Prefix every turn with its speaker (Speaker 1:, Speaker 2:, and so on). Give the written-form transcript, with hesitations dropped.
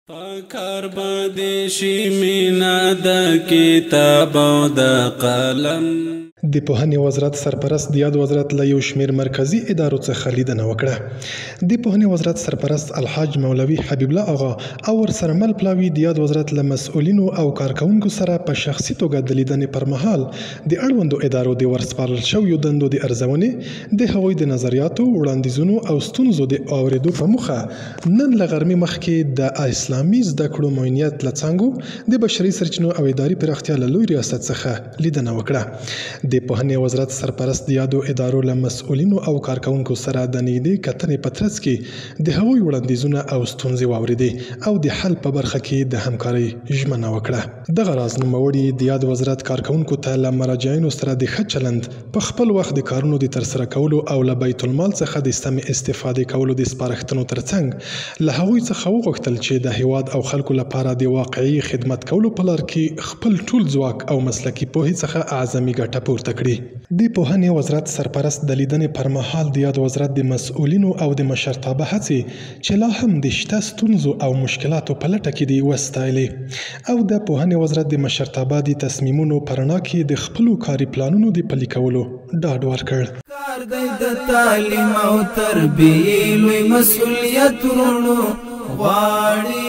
Speaker 1: پکار باندې شي مینا د کتاب او د قلم.
Speaker 2: د پوهنې وزارت سرپرست د یاد وزارت له یو شمېر مرکزي ادارو څخه لیدنه وکړه. د پوهنې وزارت سرپرست الحاج مولوي حبیب الله اغا او ورسره مل پلاوي د یاد وزارت له مسؤلینو او کارکوونکو سره په شخصي توګه د لیدنې پر مهال د اړوندو ادارو د ورسپارل شویو دندو د ارزونې، د هغوی د نظریاتو، وړاندیزونو او ستونزو د اورېدو په موخه نن له غرمې مخکې د اسلامي زده کړو معاونیت له څانګو د بشري سرچینو او اداري پراختیا له لوی ریاست څخه لیدنه وکړه. د پوهنې وزارت سرپرست د یادو ادارو له مسؤلینو او کارکوونکو سره د نږدې کتنې په ترڅ کې د هغوی وړاندیزونه او ستونزې واورېدې او د حل په برخه کې د همکارۍ ژمنه وکړه. دغه راز نوموړي د یاد وزارت کارکوونکو ته له مراجعینو سره د ښه چلند، په خپل وخت د کارونو د ترسره کولو او له بیت المال څخه د سمې استفادې کولو د سپارښتنو ترڅنګ له هغوی څخه وغوښتل چې د هیواد او خلکو لپاره د واقعي خدمت کولو په لار کې خپل ټول ځواک او مسلکي پوهې څخه اعظمي ګټه پورته کړي. د پوهنې وزارت سرپرست د لیدنې پر مهال د یاد وزارت د مسؤلینو او د مشرتابه هڅې چې لا هم د شته ستونزو او مشکلاتو په لټه کې دي وستایلې او د پوهنې وزارت د مشرتابه د تصمیمونو په رڼا کې د خپلو کاري پلانونو د پلي کولو ډاډ ورکړ.
Speaker 3: کار دی د تعلیم او تربیې لوی مسؤلیت ورونو غواړي